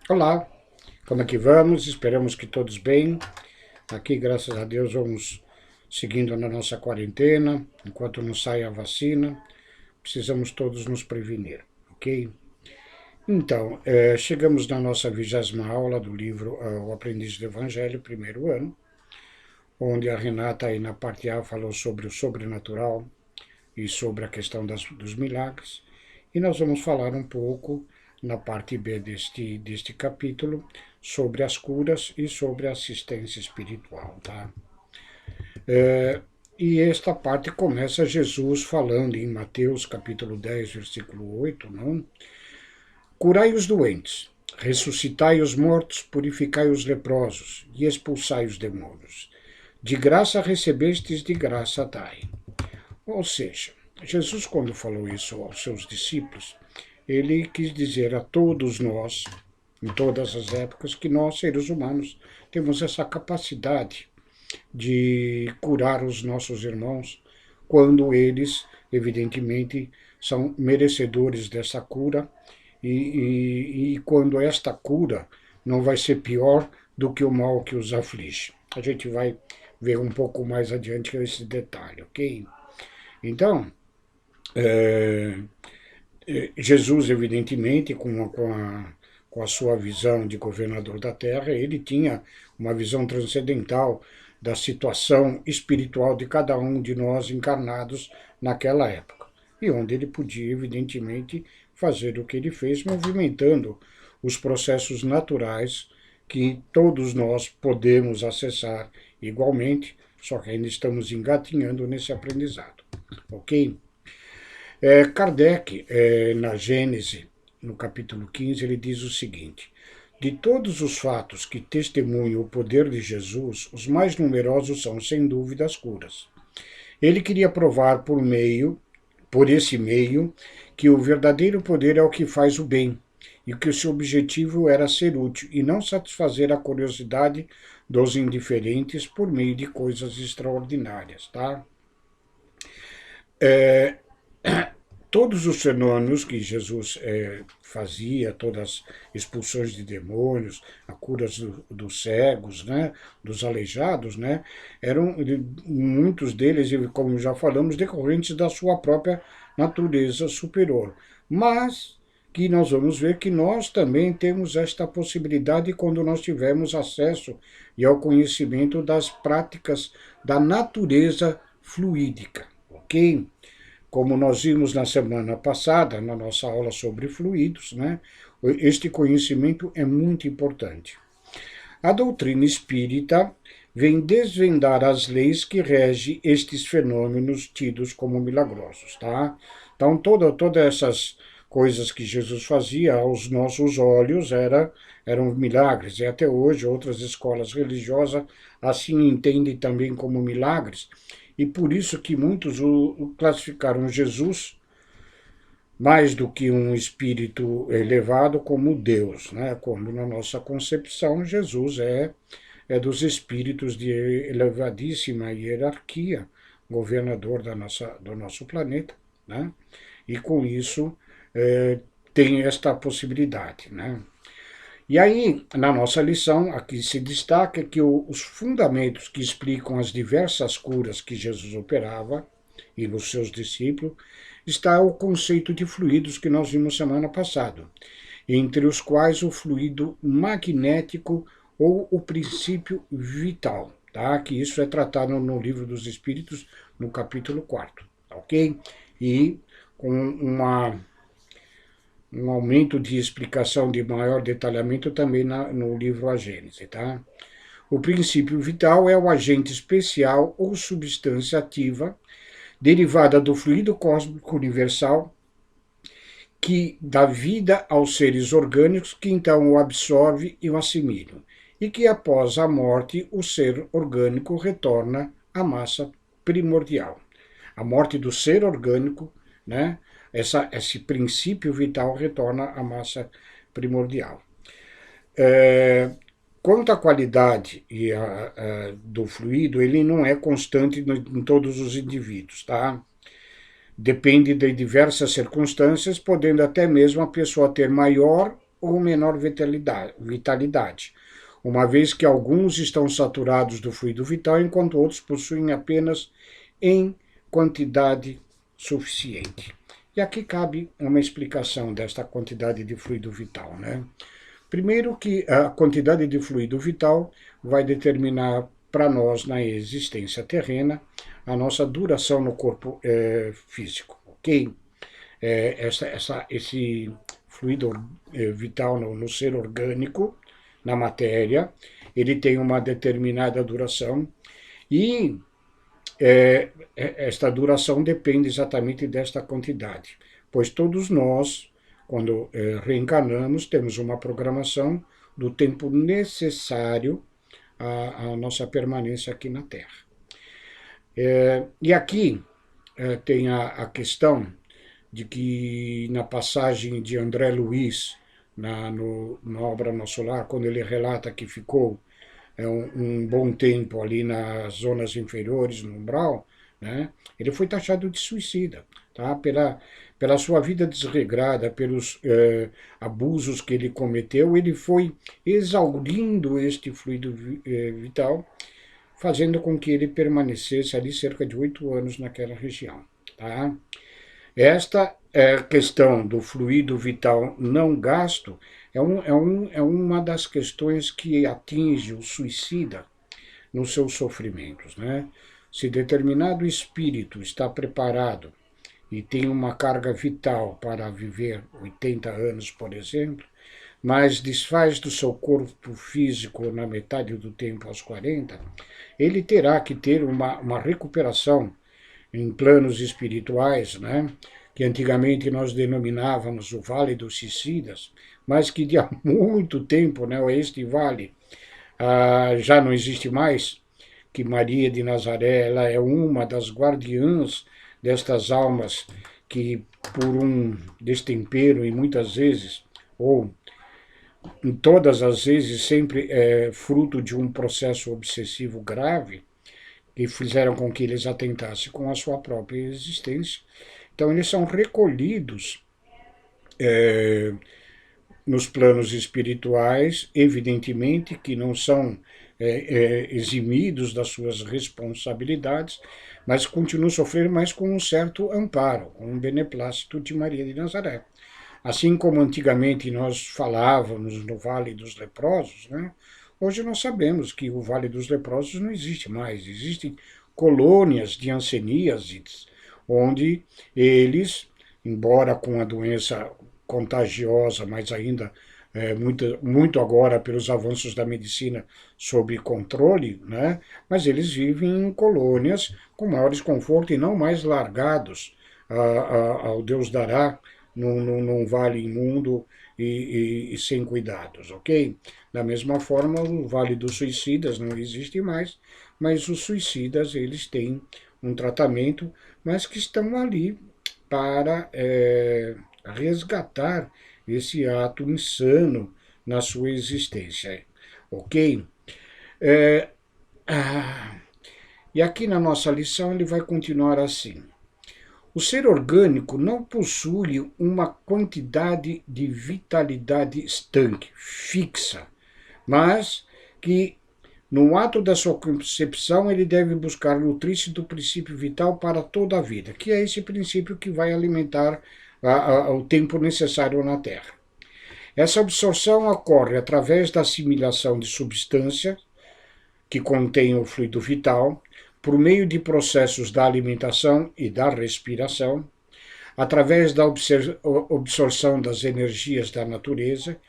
Olá, como é que vamos? Esperamos que todos bem. Aqui, graças a Deus, vamos seguindo na nossa quarentena, enquanto não sai a vacina. Precisamos todos nos prevenir, ok? Então, chegamos na nossa 20ª aula do livro O Aprendiz do Evangelho, primeiro ano, onde a Renata, aí na parte A, falou sobre o sobrenatural e sobre a questão dos milagres. E nós vamos falar um pouco, na parte B deste capítulo, sobre as curas e sobre a assistência espiritual. Tá? E esta parte começa Jesus falando em Mateus capítulo 10, versículo 8, não? Curai os doentes, ressuscitai os mortos, purificai os leprosos e expulsai os demônios. De graça recebestes, de graça dai. Ou seja, Jesus, quando falou isso aos seus discípulos, ele quis dizer a todos nós, em todas as épocas, que nós, seres humanos, temos essa capacidade de curar os nossos irmãos quando eles, evidentemente, são merecedores dessa cura e quando esta cura não vai ser pior do que o mal que os aflige. A gente vai ver um pouco mais adiante esse detalhe, ok? Então, Jesus, evidentemente, com a sua visão de governador da Terra, ele tinha uma visão transcendental da situação espiritual de cada um de nós encarnados naquela época. E onde ele podia, evidentemente, fazer o que ele fez, movimentando os processos naturais que todos nós podemos acessar igualmente, só que ainda estamos engatinhando nesse aprendizado. Ok? Kardec, na Gênese, no capítulo 15, ele diz o seguinte: de todos os fatos que testemunham o poder de Jesus, os mais numerosos são, sem dúvida, as curas. Ele queria provar por esse meio, que o verdadeiro poder é o que faz o bem, e que o seu objetivo era ser útil e não satisfazer a curiosidade dos indiferentes por meio de coisas extraordinárias, tá? Todos os fenômenos que Jesus fazia, todas as expulsões de demônios, a cura dos cegos, né, dos aleijados, né, eram muitos deles, como já falamos, decorrentes da sua própria natureza superior. Mas que nós vamos ver que nós também temos esta possibilidade quando nós tivermos acesso e ao conhecimento das práticas da natureza fluídica, ok? Como nós vimos na semana passada, na nossa aula sobre fluidos, né, este conhecimento é muito importante. A doutrina espírita vem desvendar as leis que regem estes fenômenos tidos como milagrosos. Tá? Então, todas essas coisas que Jesus fazia aos nossos olhos eram milagres, e até hoje outras escolas religiosas assim entendem também como milagres, e por isso que muitos o classificaram Jesus, mais do que um espírito elevado, como Deus, né? Quando na nossa concepção Jesus é dos espíritos de elevadíssima hierarquia, governador do nosso planeta, né? E com isso tem esta possibilidade, né? E aí, na nossa lição, aqui se destaca que os fundamentos que explicam as diversas curas que Jesus operava e nos seus discípulos, está o conceito de fluidos que nós vimos semana passada, entre os quais o fluido magnético ou o princípio vital, tá? Que isso é tratado no Livro dos Espíritos, no capítulo 4, ok? E com um aumento de explicação de maior detalhamento também no livro A Gênese, tá? O princípio vital é o agente especial ou substância ativa derivada do fluido cósmico universal que dá vida aos seres orgânicos, que então o absorve e o assimilam, e que após a morte o ser orgânico retorna à massa primordial. A morte do ser orgânico, né? Esse princípio vital retorna à massa primordial. Quanto à qualidade do fluido, ele não é constante em todos os indivíduos, tá? Depende de diversas circunstâncias, podendo até mesmo a pessoa ter maior ou menor vitalidade, uma vez que alguns estão saturados do fluido vital, enquanto outros possuem apenas em quantidade suficiente. E aqui cabe uma explicação desta quantidade de fluido vital, né? Primeiro que a quantidade de fluido vital vai determinar para nós, na existência terrena, a nossa duração no corpo físico, ok? Esse fluido vital no ser orgânico, na matéria, ele tem uma determinada duração e esta duração depende exatamente desta quantidade, pois todos nós, quando reencarnamos, temos uma programação do tempo necessário à nossa permanência aqui na Terra. E aqui tem a questão de que na passagem de André Luiz, na obra Nosso Lar, quando ele relata que ficou um bom tempo ali nas zonas inferiores, no umbral, né, ele foi taxado de suicida, tá? Pela sua vida desregrada, pelos abusos que ele cometeu, ele foi exaurindo este fluido vital, fazendo com que ele permanecesse ali cerca de 8 anos naquela região. Tá? Esta questão do fluido vital não gasto é uma das questões que atinge o suicida nos seus sofrimentos. Né? Se determinado espírito está preparado e tem uma carga vital para viver 80 anos, por exemplo, mas desfaz do seu corpo físico na metade do tempo aos 40, ele terá que ter uma recuperação em planos espirituais, né? Que antigamente nós denominávamos o Vale dos Suicidas, mas que de há muito tempo, né, este vale já não existe mais, que Maria de Nazaré ela é uma das guardiãs destas almas que, por um destempero, e muitas vezes, ou em todas as vezes, sempre fruto de um processo obsessivo grave, que fizeram com que eles atentassem com a sua própria existência. Então, eles são recolhidos nos planos espirituais, evidentemente que não são eximidos das suas responsabilidades, mas continuam sofrendo, mas com um certo amparo, com um beneplácito de Maria de Nazaré. Assim como antigamente nós falávamos no Vale dos Leprosos, né? Hoje nós sabemos que o Vale dos Leprosos não existe mais. Existem colônias de hanseníases, onde eles, embora com a doença contagiosa, mas ainda muito agora pelos avanços da medicina sob controle, né? Mas eles vivem em colônias com maiores conforto e não mais largados ao Deus dará, num vale imundo e sem cuidados, ok? Da mesma forma, o Vale dos Suicidas não existe mais, mas os suicidas, eles têm um tratamento, mas que estão ali para resgatar esse ato insano na sua existência, ok? E aqui na nossa lição ele vai continuar assim. O ser orgânico não possui uma quantidade de vitalidade estanque, fixa, mas que no ato da sua concepção ele deve buscar nutrir-se do princípio vital para toda a vida, que é esse princípio que vai alimentar o tempo necessário na Terra. Essa absorção ocorre através da assimilação de substância que contém o fluido vital, por meio de processos da alimentação e da respiração, através da absorção das energias da natureza,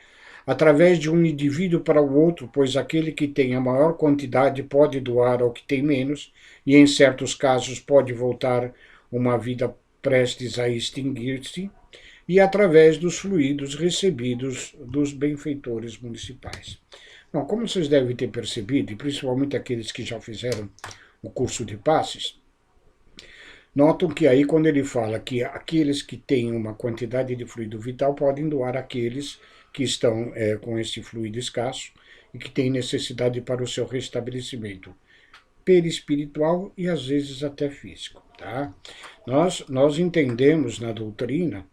através de um indivíduo para o outro, pois aquele que tem a maior quantidade pode doar ao que tem menos, e em certos casos pode voltar uma vida prestes a extinguir-se, e através dos fluidos recebidos dos benfeitores municipais. Bom, como vocês devem ter percebido, e principalmente aqueles que já fizeram o curso de passes, notam que aí quando ele fala que aqueles que têm uma quantidade de fluido vital podem doar àqueles que estão com esse fluido escasso e que têm necessidade para o seu restabelecimento perispiritual e às vezes até físico. Tá? Nós entendemos na doutrina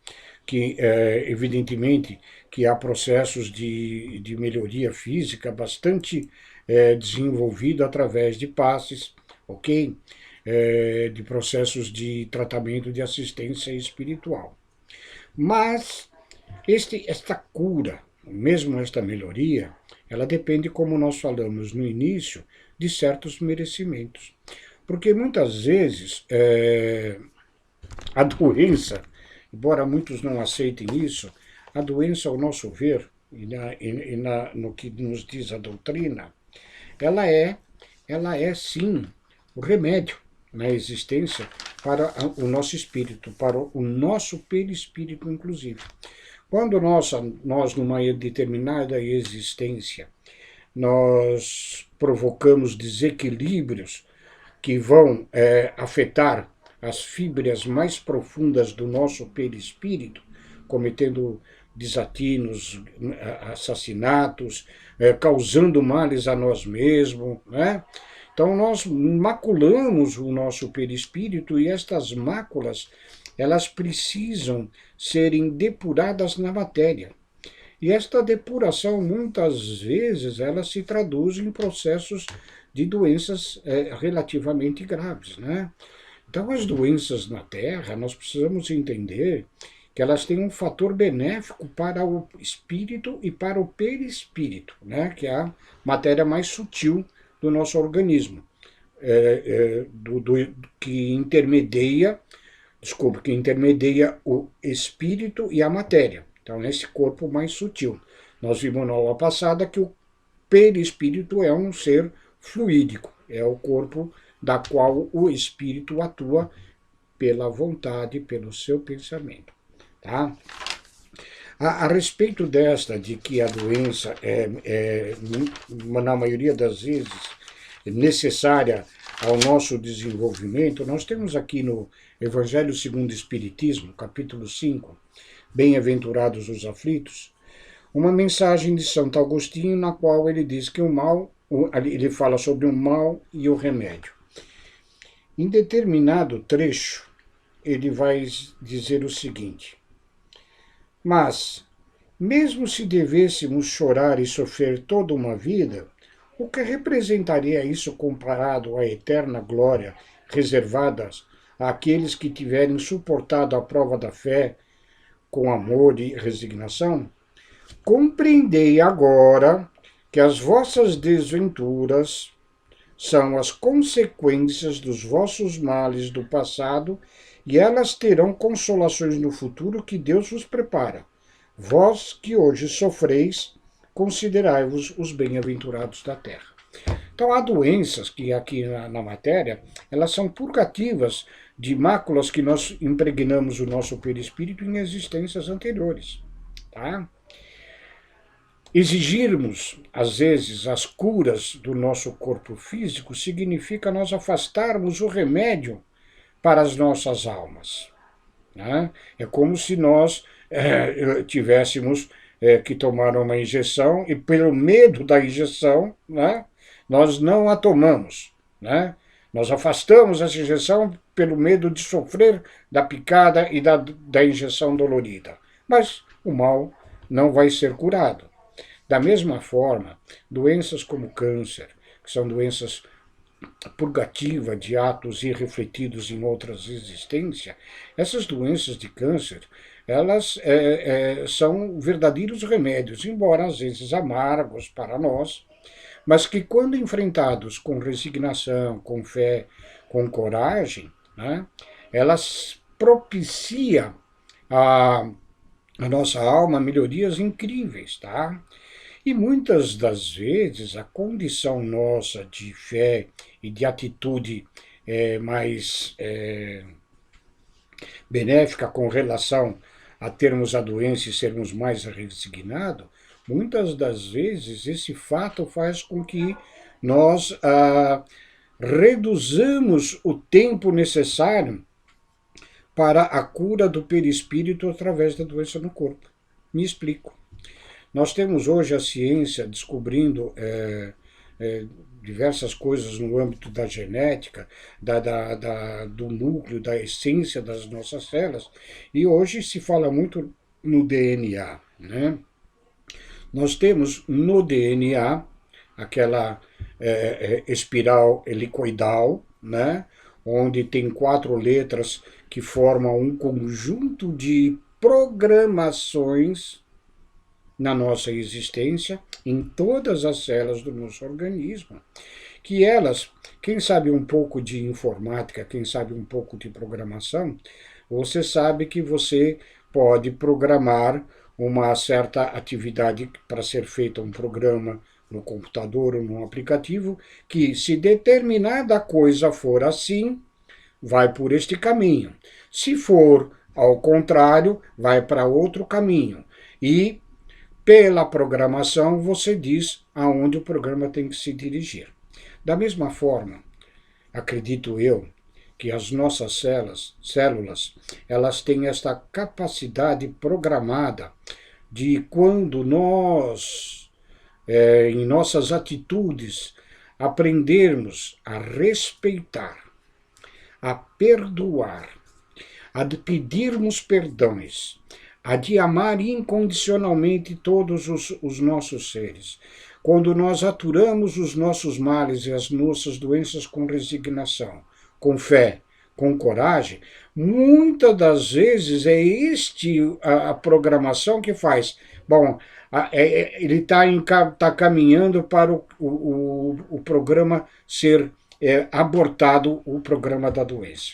que, evidentemente, que há processos de melhoria física bastante desenvolvido através de passes, ok? De processos de tratamento de assistência espiritual. Mas esta cura, mesmo esta melhoria, ela depende, como nós falamos no início, de certos merecimentos. Porque muitas vezes a doença, embora muitos não aceitem isso, a doença, ao nosso ver, no que nos diz a doutrina, ela é sim o remédio na existência para o nosso espírito, para o nosso perispírito, inclusive. Quando nós, numa determinada existência, nós provocamos desequilíbrios que vão afetar as fibras mais profundas do nosso perispírito, cometendo desatinos, assassinatos, causando males a nós mesmos, né? Então nós maculamos o nosso perispírito e estas máculas, elas precisam serem depuradas na matéria. E esta depuração, muitas vezes, ela se traduz em processos de doenças relativamente graves, né? Então, as doenças na Terra, nós precisamos entender que elas têm um fator benéfico para o espírito e para o perispírito, né? Que é a matéria mais sutil do nosso organismo, que intermedia o espírito e a matéria. Então, nesse corpo mais sutil. Nós vimos na aula passada que o perispírito é um ser fluídico, é o corpo da qual o espírito atua pela vontade, pelo seu pensamento. Tá? A respeito de que a doença na maioria das vezes, necessária ao nosso desenvolvimento, nós temos aqui no Evangelho segundo o Espiritismo, capítulo 5, Bem-aventurados os aflitos, uma mensagem de Santo Agostinho na qual ele diz que ele fala sobre o mal e o remédio. Em determinado trecho, ele vai dizer o seguinte: mas, mesmo se devêssemos chorar e sofrer toda uma vida, o que representaria isso comparado à eterna glória reservada àqueles que tiverem suportado a prova da fé com amor e resignação? Compreendei agora que as vossas desventuras são as consequências dos vossos males do passado e elas terão consolações no futuro que Deus vos prepara. Vós que hoje sofreis, considerai-vos os bem-aventurados da terra. Então, há doenças que aqui na matéria, elas são purgativas de máculas que nós impregnamos o nosso perispírito em existências anteriores. Tá? Exigirmos, às vezes, as curas do nosso corpo físico significa nós afastarmos o remédio para as nossas almas. Né? É como se nós tivéssemos que tomar uma injeção e, pelo medo da injeção, né, nós não a tomamos. Né? Nós afastamos essa injeção pelo medo de sofrer da picada e da injeção dolorida. Mas o mal não vai ser curado. Da mesma forma, doenças como câncer, que são doenças purgativas de atos irrefletidos em outras existências, essas doenças de câncer, elas são verdadeiros remédios, embora às vezes amargos para nós, mas que quando enfrentados com resignação, com fé, com coragem, né, elas propiciam a nossa alma melhorias incríveis, tá? E muitas das vezes a condição nossa de fé e de atitude mais benéfica com relação a termos a doença e sermos mais resignados, muitas das vezes esse fato faz com que nós reduzamos o tempo necessário para a cura do perispírito através da doença no corpo. Me explico. Nós temos hoje a ciência descobrindo diversas coisas no âmbito da genética, do núcleo, da essência das nossas células, e hoje se fala muito no DNA, né? Nós temos no DNA aquela espiral helicoidal, né? Onde tem 4 letras que formam um conjunto de programações na nossa existência, em todas as células do nosso organismo, que elas, quem sabe um pouco de informática, quem sabe um pouco de programação, você sabe que você pode programar uma certa atividade para ser feita um programa no computador ou no aplicativo, que se determinada coisa for assim, vai por este caminho. Se for ao contrário, vai para outro caminho. E pela programação você diz aonde o programa tem que se dirigir. Da mesma forma, acredito eu, que as nossas células, elas têm esta capacidade programada de quando nós, em nossas atitudes, aprendermos a respeitar, a perdoar, a pedirmos perdões, a de amar incondicionalmente todos os nossos seres. Quando nós aturamos os nossos males e as nossas doenças com resignação, com fé, com coragem, muitas das vezes é a programação que faz. Bom, ele está caminhando para o programa ser abortado, o programa da doença.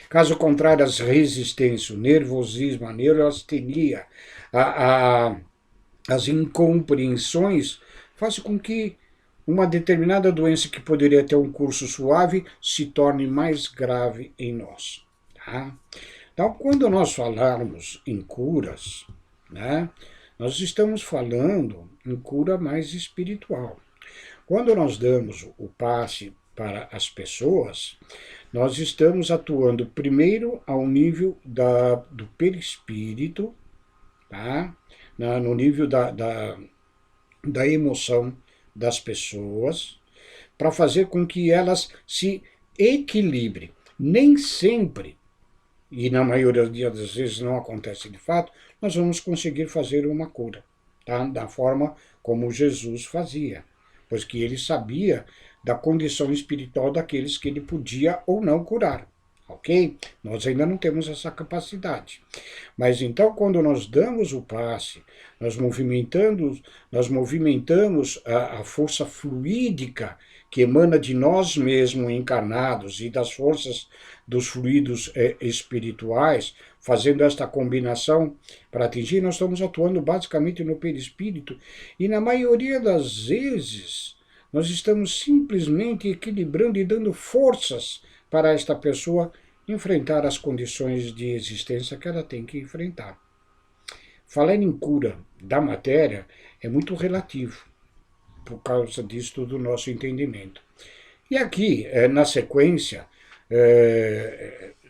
Caso contrário, as resistências, o nervosismo, a neurastenia, as incompreensões fazem com que uma determinada doença que poderia ter um curso suave se torne mais grave em nós. Tá? Então, quando nós falarmos em curas, né, nós estamos falando em cura mais espiritual. Quando nós damos o passe para as pessoas, nós estamos atuando primeiro ao nível do perispírito, tá? No nível da emoção das pessoas, para fazer com que elas se equilibrem. Nem sempre, e na maioria das vezes não acontece de fato, nós vamos conseguir fazer uma cura, tá? Da forma como Jesus fazia, pois que ele sabia da condição espiritual daqueles que ele podia ou não curar, ok? Nós ainda não temos essa capacidade. Mas então, quando nós damos o passe, nós movimentamos a força fluídica que emana de nós mesmos encarnados e das forças dos fluidos espirituais, fazendo esta combinação para atingir, nós estamos atuando basicamente no perispírito, e na maioria das vezes nós estamos simplesmente equilibrando e dando forças para esta pessoa enfrentar as condições de existência que ela tem que enfrentar. Falar em cura da matéria é muito relativo, por causa disso do nosso entendimento. E aqui, na sequência,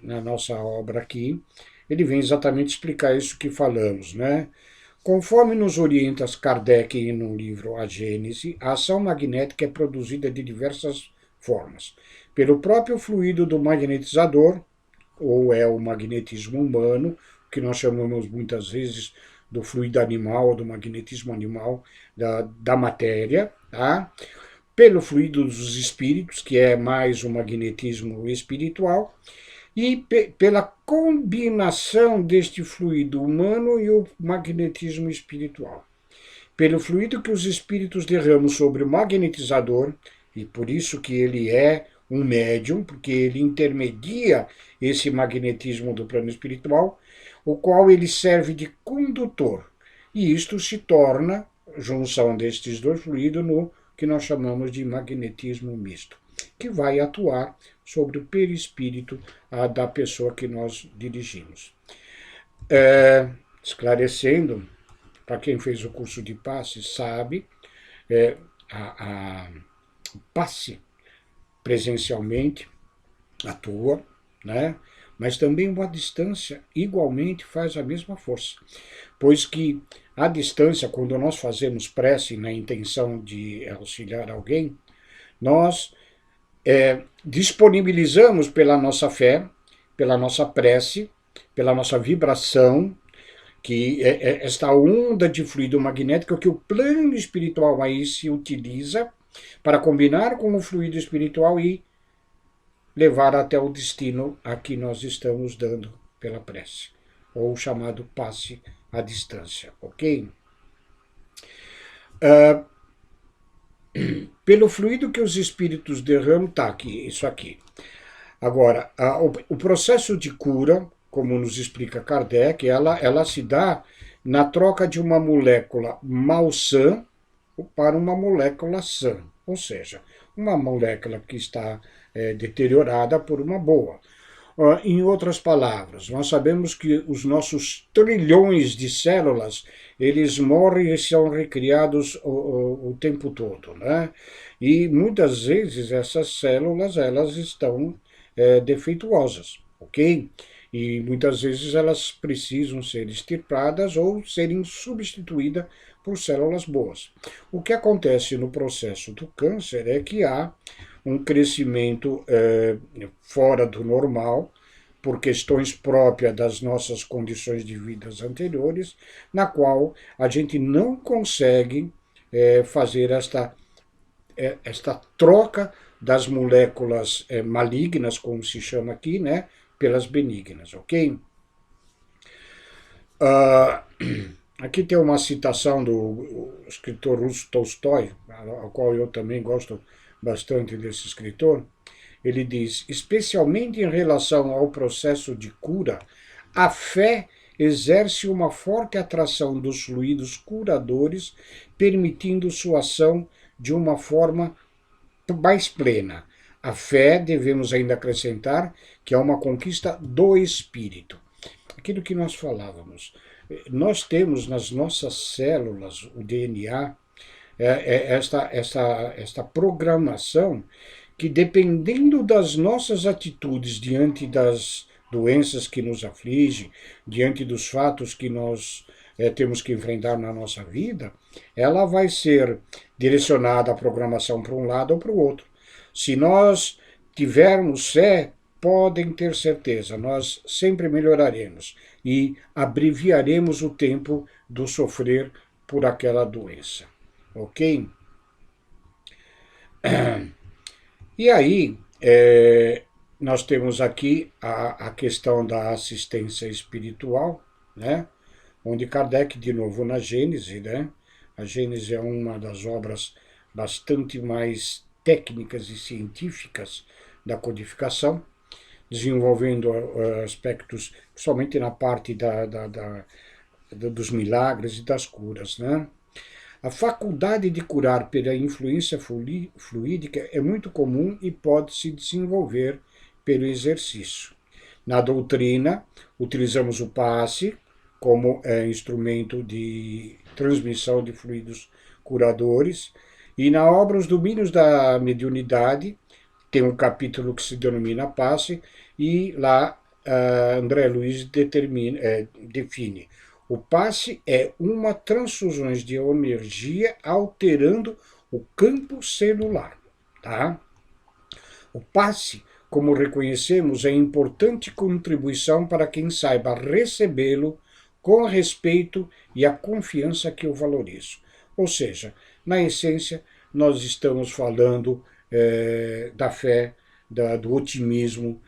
na nossa obra aqui, ele vem exatamente explicar isso que falamos, né? Conforme nos orienta Kardec no livro A Gênese, a ação magnética é produzida de diversas formas. Pelo próprio fluido do magnetizador, ou é o magnetismo humano, que nós chamamos muitas vezes do fluido animal, do magnetismo animal, da matéria, tá? Pelo fluido dos espíritos, que é mais o magnetismo espiritual, e pela combinação deste fluido humano e o magnetismo espiritual. Pelo fluido que os espíritos derramam sobre o magnetizador, e por isso que ele é um médium, porque ele intermedia esse magnetismo do plano espiritual, o qual ele serve de condutor. E isto se torna, junção destes dois fluidos, no que nós chamamos de magnetismo misto, que vai atuar sobre o perispírito da pessoa que nós dirigimos. Esclarecendo, para quem fez o curso de passe, sabe, o passe presencialmente atua, né? Mas também uma distância igualmente faz a mesma força. pois que à distância, quando nós fazemos prece na intenção de auxiliar alguém, nós disponibilizamos pela nossa fé, pela nossa prece, pela nossa vibração, que é esta onda de fluido magnético que o plano espiritual aí se utiliza para combinar com o fluido espiritual e levar até o destino a que nós estamos dando pela prece, ou o chamado passe à distância, ok? Pelo fluido que os espíritos derramam, tá aqui, isso aqui. Agora, o processo de cura, como nos explica Kardec, ela se dá na troca de uma molécula malsã para uma molécula sã, ou seja, uma molécula que está deteriorada por uma boa. Em outras palavras, nós sabemos que os nossos trilhões de células, eles morrem e são recriados o tempo todo, né? E muitas vezes essas células, elas estão defeituosas, ok? E muitas vezes elas precisam ser extirpadas ou serem substituídas por células boas. O que acontece no processo do câncer é que há um crescimento fora do normal, por questões próprias das nossas condições de vidas anteriores, na qual a gente não consegue fazer esta troca das moléculas malignas, como se chama aqui, né, pelas benignas, ok? Aqui tem uma citação do escritor russo Tolstói, ao qual eu também gosto bastante desse escritor. Ele diz: especialmente em relação ao processo de cura, a fé exerce uma forte atração dos fluidos curadores, permitindo sua ação de uma forma mais plena. A fé, devemos ainda acrescentar, que é uma conquista do espírito. Aquilo que nós falávamos. Nós temos nas nossas células, o DNA, esta programação que, dependendo das nossas atitudes diante das doenças que nos afligem, diante dos fatos que nós temos que enfrentar na nossa vida, ela vai ser direcionada a programação para um lado ou para o outro. Se nós tivermos fé, podem ter certeza, nós sempre melhoraremos e abreviaremos o tempo do sofrer por aquela doença, ok? E aí, nós temos aqui a questão da assistência espiritual, né? Onde Kardec, de novo na Gênese, né? A Gênese é uma das obras bastante mais técnicas e científicas da codificação, desenvolvendo aspectos, principalmente na parte dos milagres e das curas, né? A faculdade de curar pela influência fluídica é muito comum e pode se desenvolver pelo exercício. Na doutrina, utilizamos o passe como instrumento de transmissão de fluidos curadores, e na obra Os Domínios da Mediunidade, tem um capítulo que se denomina passe, e lá André Luiz define: o passe é uma transfusão de energia alterando o campo celular. Tá? O passe, como reconhecemos, é importante contribuição para quem saiba recebê-lo com respeito e a confiança que eu valorizo. Ou seja, na essência, nós estamos falando da fé, do otimismo,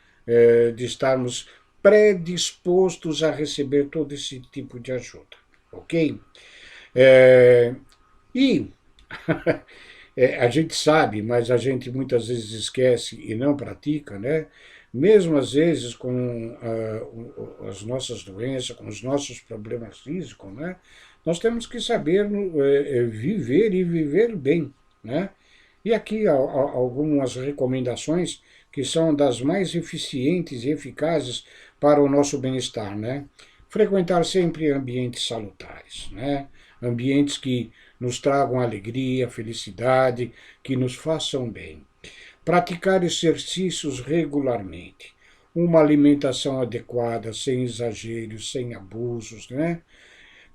de estarmos predispostos a receber todo esse tipo de ajuda, ok? E a gente sabe, mas a gente muitas vezes esquece e não pratica, né? Mesmo às vezes com as nossas doenças, com os nossos problemas físicos, né? Nós temos que saber viver e viver bem, né? E aqui algumas recomendações que são das mais eficientes e eficazes para o nosso bem-estar, né? Frequentar sempre ambientes salutares, né? Ambientes que nos tragam alegria, felicidade, que nos façam bem. Praticar exercícios regularmente. Uma alimentação adequada, sem exageros, sem abusos, né?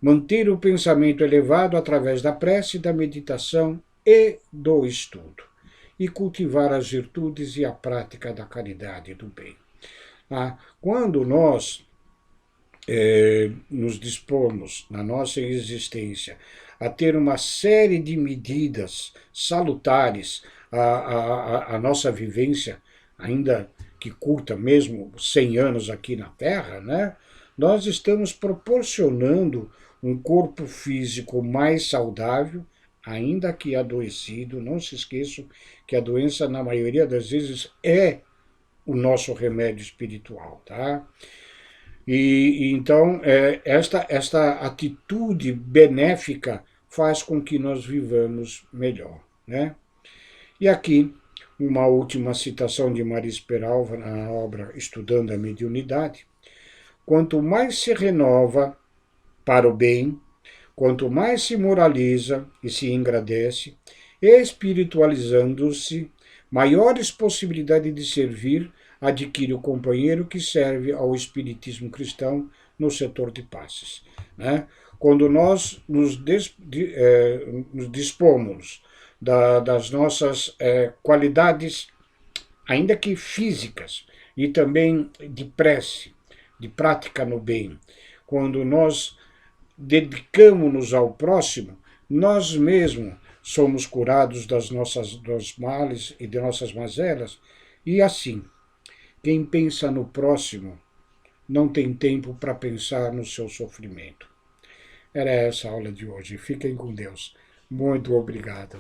manter o pensamento elevado através da prece, da meditação e do estudo, e cultivar as virtudes e a prática da caridade e do bem. Quando nós nos dispomos, na nossa existência, a ter uma série de medidas salutares à nossa vivência, ainda que curta, mesmo 100 anos aqui na Terra, né? Nós estamos proporcionando um corpo físico mais saudável, ainda que adoecido. Não se esqueçam que a doença, na maioria das vezes, é o nosso remédio espiritual, tá? E então, esta atitude benéfica faz com que nós vivamos melhor, né? E aqui, uma última citação de Maris Peralva na obra Estudando a Mediunidade. Quanto mais se renova para o bem, quanto mais se moraliza e se engrandece, espiritualizando-se, maiores possibilidades de servir adquire o companheiro que serve ao espiritismo cristão no setor de passes. Né? Quando nós nos dispomos das nossas qualidades, ainda que físicas, e também de prece, de prática no bem, quando nós dedicamos-nos ao próximo, nós mesmos somos curados dos males e de nossas mazelas, e assim, quem pensa no próximo não tem tempo para pensar no seu sofrimento. Era essa a aula de hoje. Fiquem com Deus. Muito obrigado.